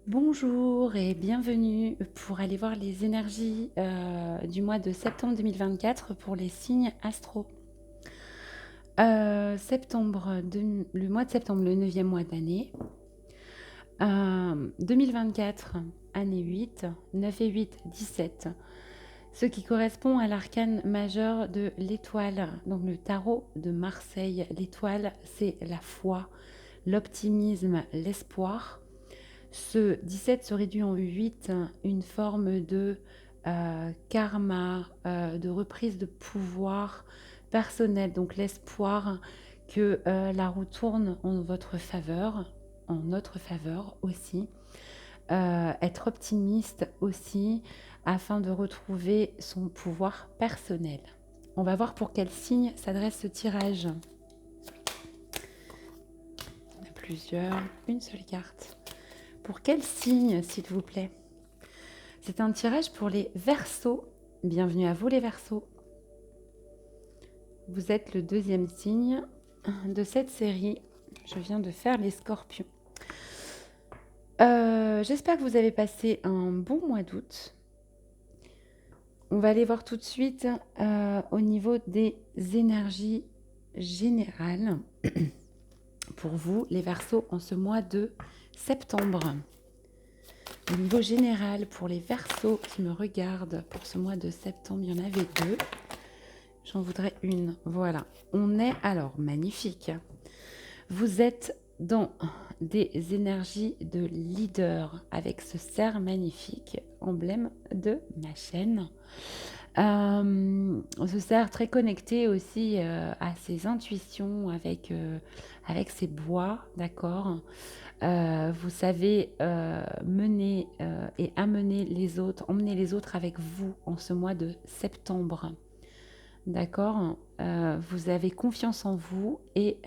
Bonjour et bienvenue pour aller voir les énergies du mois de septembre 2024 pour les signes astro. Le mois de septembre, le 9e mois d'année. 2024, année 8, 9 et 8, 17. Ce qui correspond à l'arcane majeur de l'étoile, donc le tarot de Marseille. L'étoile, c'est la foi, l'optimisme, l'espoir. Ce 17 se réduit en 8, une forme de karma, de reprise de pouvoir personnel, donc l'espoir que la roue tourne en votre faveur, en notre faveur aussi. Être optimiste aussi afin de retrouver son pouvoir personnel. On va voir pour quel signe s'adresse ce tirage. Il y en a plusieurs, une seule carte. Pour quel signe, s'il vous plaît? C'est un tirage pour les Verseaux. Bienvenue à vous les Verseaux. Vous êtes le deuxième signe de cette série. Je viens de faire les Scorpions. J'espère que vous avez passé un bon mois d'août. On va aller voir tout de suite au niveau des énergies générales pour vous les Verseaux en ce mois de septembre. Au niveau général, pour les Verseaux qui me regardent pour ce mois de septembre, il y en avait deux. J'en voudrais une. Voilà. On est alors magnifique. Vous êtes dans des énergies de leader avec ce cerf magnifique, emblème de ma chaîne. Ce cerf très connecté aussi à ses intuitions avec ses bois, d'accord. Vous savez mener et amener les autres, emmener les autres avec vous en ce mois de septembre. D'accord. Vous avez confiance en vous et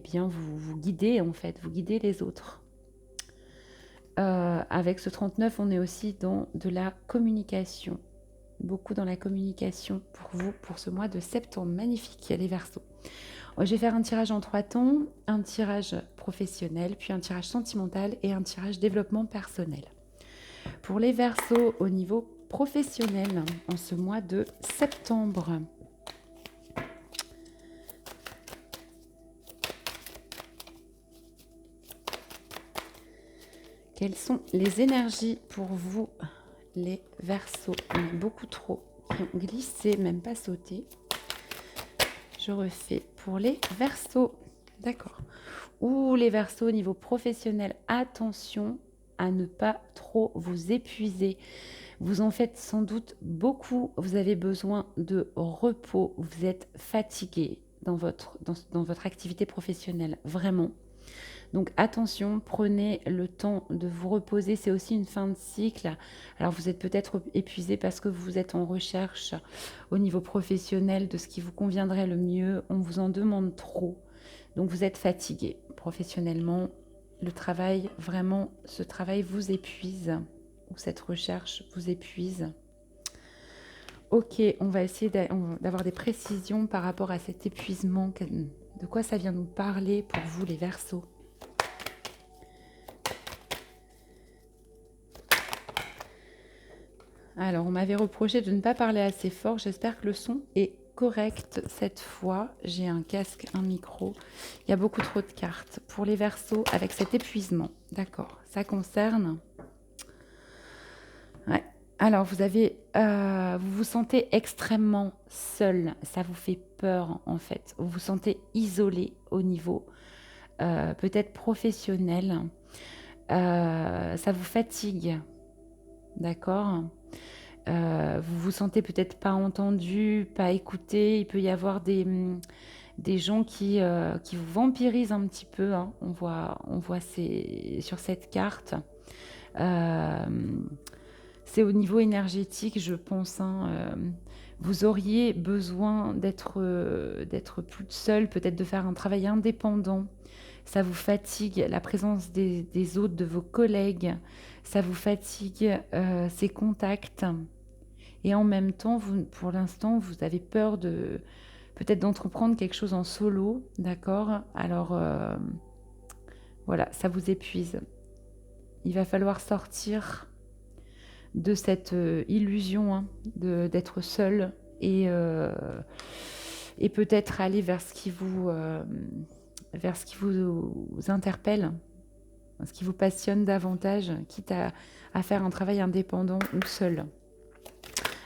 bien vous guidez en fait, vous guidez les autres. Avec ce 39, on est aussi dans de la communication. Beaucoup dans la communication pour vous, pour ce mois de septembre. Magnifique, il y a les Verseaux. Je vais faire un tirage en 3 temps, un tirage professionnel, puis un tirage sentimental et un tirage développement personnel. Pour les Verseaux au niveau professionnel, en ce mois de septembre. Quelles sont les énergies pour vous, les Verseaux? Il y en a beaucoup trop qui ont glissé, même pas sauté. Je refais pour les Verseaux. D'accord. Ou les Verseaux au niveau professionnel, attention à ne pas trop vous épuiser. Vous en faites sans doute beaucoup. Vous avez besoin de repos. Vous êtes fatigué dans votre activité professionnelle, vraiment. Donc attention, prenez le temps de vous reposer. C'est aussi une fin de cycle. Alors vous êtes peut-être épuisé parce que vous êtes en recherche au niveau professionnel de ce qui vous conviendrait le mieux. On vous en demande trop. Donc vous êtes fatigué professionnellement. Le travail, vraiment, ce travail vous épuise. Ou cette recherche vous épuise. Ok, on va essayer d'avoir des précisions par rapport à cet épuisement. De quoi ça vient nous parler pour vous les Verseaux? Alors, on m'avait reproché de ne pas parler assez fort. J'espère que le son est correct cette fois. J'ai un casque, un micro. Il y a beaucoup trop de cartes pour les Verseaux avec cet épuisement. D'accord, ça concerne... Ouais. Alors, vous vous sentez extrêmement seul. Ça vous fait peur, en fait. Vous vous sentez isolé au niveau peut-être professionnel. Ça vous fatigue. D'accord. Vous vous sentez peut-être pas entendu, pas écouté. Il peut y avoir des gens qui vous vampirisent un petit peu. Hein. On voit sur cette carte. C'est au niveau énergétique, je pense. Hein, vous auriez besoin d'être plus seul, peut-être de faire un travail indépendant. Ça vous fatigue la présence des autres, de vos collègues. Ça vous fatigue ces contacts. Et en même temps, pour l'instant, vous avez peur peut-être d'entreprendre quelque chose en solo, d'accord? Alors, Voilà, ça vous épuise. Il va falloir sortir de cette illusion hein, d'être seul et peut-être aller vers ce qui vous interpelle, ce qui vous passionne davantage, quitte à faire un travail indépendant ou seul.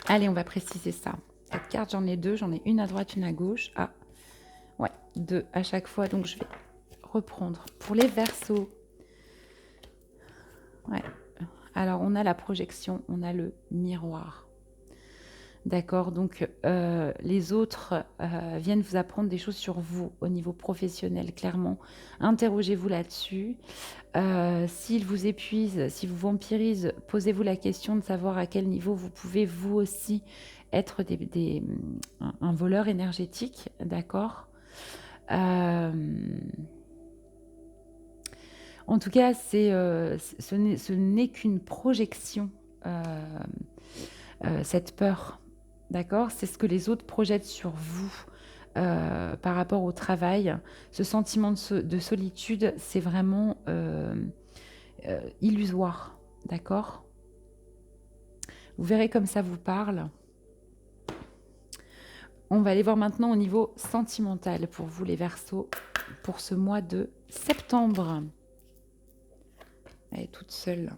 Allez, on va préciser ça. Cette carte, j'en ai deux. J'en ai une à droite, une à gauche. Ah, ouais, deux à chaque fois. Donc, je vais reprendre. Pour les Verseaux, ouais. Alors, on a la projection, on a le miroir. D'accord, donc les autres viennent vous apprendre des choses sur vous au niveau professionnel, clairement. Interrogez-vous là-dessus. S'ils vous épuisent, s'ils vous vampirisent, posez-vous la question de savoir à quel niveau vous pouvez vous aussi être un voleur énergétique, d'accord. En tout cas, ce n'est qu'une projection, cette peur. D'accord, c'est ce que les autres projettent sur vous par rapport au travail. Ce sentiment de solitude, c'est vraiment illusoire. D'accord. Vous verrez comme ça vous parle. On va aller voir maintenant au niveau sentimental pour vous les Verseaux pour ce mois de septembre. Elle est toute seule.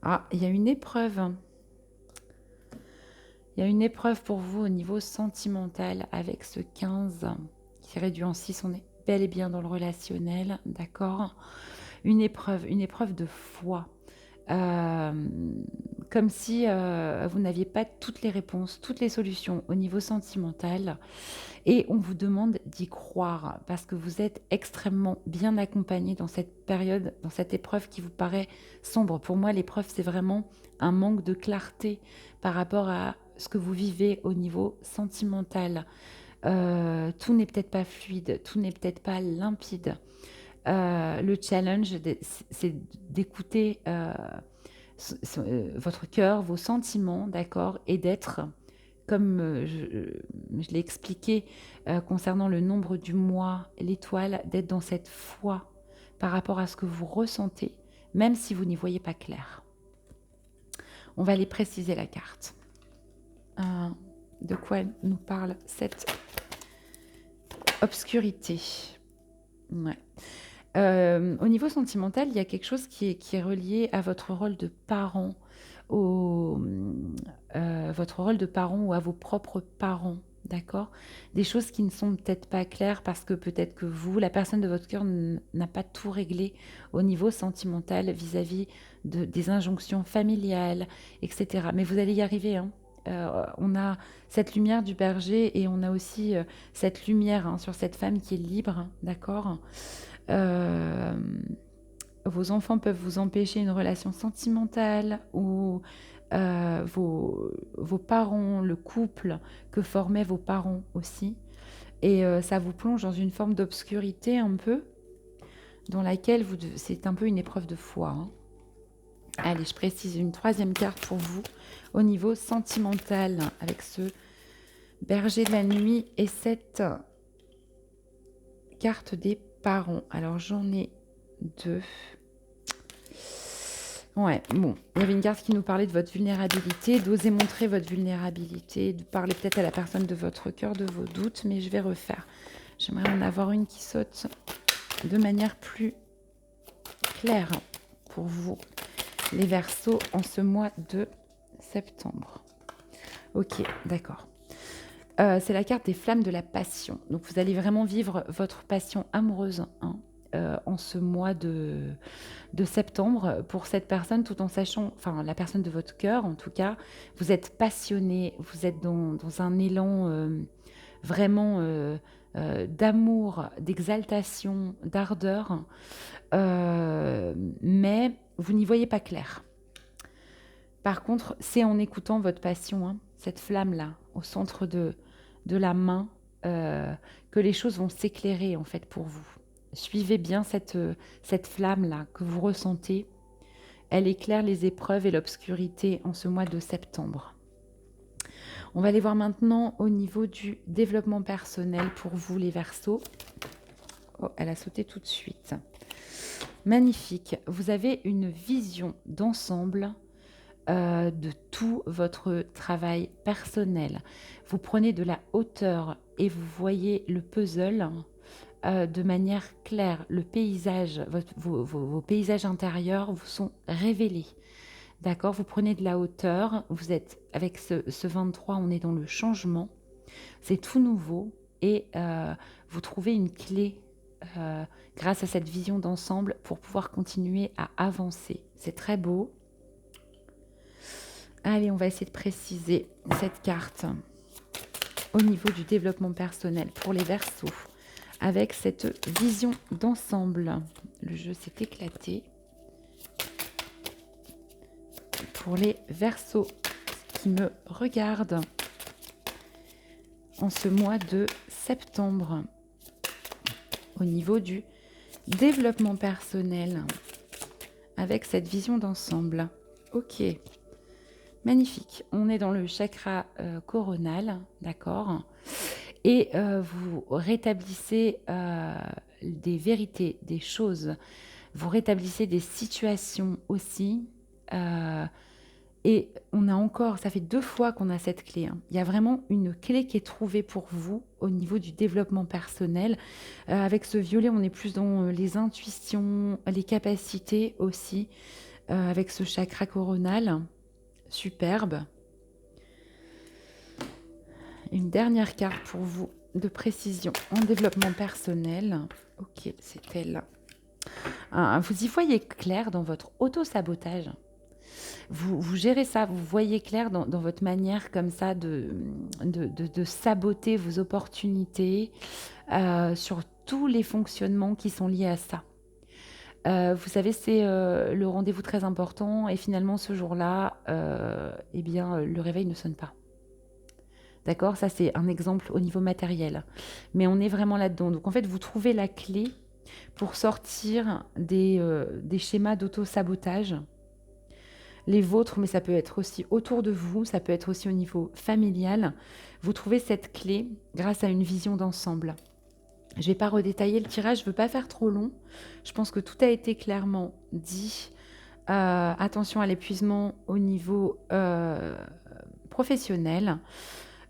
Ah, il y a une épreuve. Il y a une épreuve pour vous au niveau sentimental avec ce 15 qui réduit en 6. On est bel et bien dans le relationnel, d'accord. Une épreuve de foi. Comme si vous n'aviez pas toutes les réponses, toutes les solutions au niveau sentimental. Et on vous demande d'y croire parce que vous êtes extrêmement bien accompagné dans cette période, dans cette épreuve qui vous paraît sombre. Pour moi, l'épreuve, c'est vraiment un manque de clarté par rapport à ce que vous vivez au niveau sentimental. Tout n'est peut-être pas fluide, tout n'est peut-être pas limpide. Le challenge, c'est d'écouter votre cœur, vos sentiments, d'accord, et d'être, comme je l'ai expliqué concernant le nombre du mois, l'étoile, d'être dans cette foi par rapport à ce que vous ressentez, même si vous n'y voyez pas clair. On va aller préciser la carte. De quoi nous parle cette obscurité? Ouais. Au niveau sentimental, il y a quelque chose qui est relié à votre rôle de parent, votre rôle de parent ou à vos propres parents, d'accord. Des choses qui ne sont peut-être pas claires parce que peut-être que vous, la personne de votre cœur, n'a pas tout réglé au niveau sentimental vis-à-vis des injonctions familiales, etc. Mais vous allez y arriver, hein. On a cette lumière du berger et on a aussi cette lumière hein, sur cette femme qui est libre, d'accord. Vos enfants peuvent vous empêcher une relation sentimentale ou vos parents, le couple que formaient vos parents aussi. Et ça vous plonge dans une forme d'obscurité un peu, dans laquelle c'est un peu une épreuve de foi. Hein. Allez, je précise une troisième carte pour vous au niveau sentimental avec ce berger de la nuit et cette carte des parents. Alors j'en ai deux. Ouais, bon, il y avait une carte qui nous parlait de votre vulnérabilité, d'oser montrer votre vulnérabilité, de parler peut-être à la personne de votre cœur, de vos doutes, mais je vais refaire. J'aimerais en avoir une qui saute de manière plus claire pour vous, les Verseaux, en ce mois de septembre. Ok, d'accord. C'est la carte des flammes de la passion. Donc vous allez vraiment vivre votre passion amoureuse hein, en ce mois de septembre pour cette personne, tout en sachant, enfin la personne de votre cœur en tout cas, vous êtes passionné, vous êtes dans un élan vraiment d'amour, d'exaltation, d'ardeur, mais vous n'y voyez pas clair. Par contre, c'est en écoutant votre passion, hein, cette flamme-là, au centre de la main, que les choses vont s'éclairer en fait pour vous. Suivez bien cette flamme-là que vous ressentez. Elle éclaire les épreuves et l'obscurité en ce mois de septembre. On va aller voir maintenant au niveau du développement personnel pour vous les Verseaux. Oh, elle a sauté tout de suite. Magnifique. Vous avez une vision d'ensemble de tout votre travail personnel. Vous prenez de la hauteur et vous voyez le puzzle de manière claire. Le paysage, vos paysages intérieurs vous sont révélés. D'accord? Vous prenez de la hauteur. Vous êtes, avec ce 23, on est dans le changement. C'est tout nouveau et vous trouvez une clé grâce à cette vision d'ensemble pour pouvoir continuer à avancer. C'est très beau. Allez, on va essayer de préciser cette carte au niveau du développement personnel pour les Verseaux avec cette vision d'ensemble. Le jeu s'est éclaté. Pour les Verseaux qui me regardent en ce mois de septembre au niveau du développement personnel avec cette vision d'ensemble. Ok. Magnifique. On est dans le chakra coronal, d'accord? Et vous rétablissez des vérités, des choses. Vous rétablissez des situations aussi. Et on a encore, ça fait 2 fois qu'on a cette clé. Hein. Il y a vraiment une clé qui est trouvée pour vous au niveau du développement personnel. Avec ce violet, on est plus dans les intuitions, les capacités aussi. Avec ce chakra coronal. Superbe. Une dernière carte pour vous de précision en développement personnel. Ok, c'est elle. Vous y voyez clair dans votre auto-sabotage. Vous gérez ça, vous voyez clair dans votre manière comme ça de saboter vos opportunités sur tous les fonctionnements qui sont liés à ça. Vous savez, c'est le rendez-vous très important et finalement ce jour-là, eh bien, le réveil ne sonne pas. D'accord? Ça, c'est un exemple au niveau matériel. Mais on est vraiment là-dedans. Donc, en fait, vous trouvez la clé pour sortir des schémas d'auto-sabotage. Les vôtres, mais ça peut être aussi autour de vous, ça peut être aussi au niveau familial. Vous trouvez cette clé grâce à une vision d'ensemble. Je ne vais pas redétailler le tirage, je ne veux pas faire trop long. Je pense que tout a été clairement dit. Attention à l'épuisement au niveau professionnel.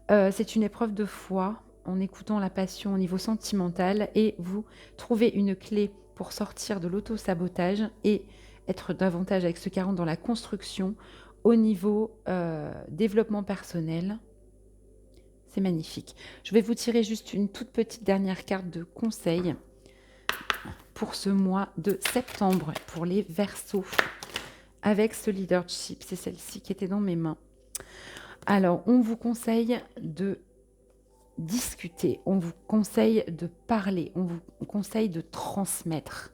C'est une épreuve de foi en écoutant la passion au niveau sentimental et vous trouvez une clé pour sortir de l'auto-sabotage et être davantage avec ce 40 dans la construction au niveau développement personnel. C'est magnifique. Je vais vous tirer juste une toute petite dernière carte de conseil pour ce mois de septembre pour les Verseaux avec ce leadership. C'est celle-ci qui était dans mes mains. Alors, on vous conseille de discuter, on vous conseille de parler, on vous conseille de transmettre,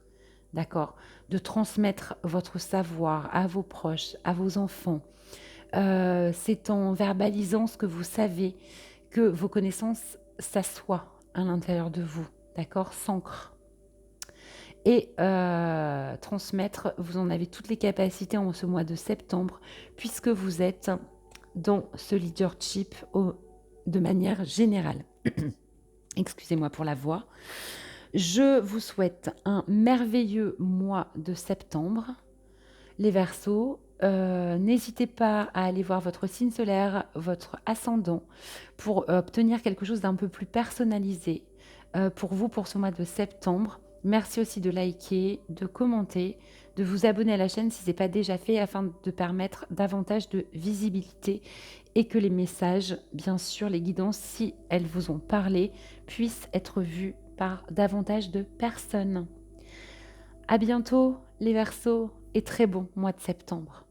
d'accord? De transmettre votre savoir à vos proches, à vos enfants. C'est en verbalisant ce que vous savez que vos connaissances s'assoient à l'intérieur de vous, d'accord? S'ancrent. Et transmettre, vous en avez toutes les capacités en ce mois de septembre, puisque vous êtes dans ce leadership de manière générale. Excusez-moi pour la voix. Je vous souhaite un merveilleux mois de septembre. Les Verseaux, n'hésitez pas à aller voir votre signe solaire, votre ascendant, pour obtenir quelque chose d'un peu plus personnalisé pour vous pour ce mois de septembre. Merci aussi de liker, de commenter, de vous abonner à la chaîne si ce n'est pas déjà fait afin de permettre davantage de visibilité et que les messages, bien sûr, les guidances, si elles vous ont parlé, puissent être vus par davantage de personnes. À bientôt les Verseaux et très bon mois de septembre.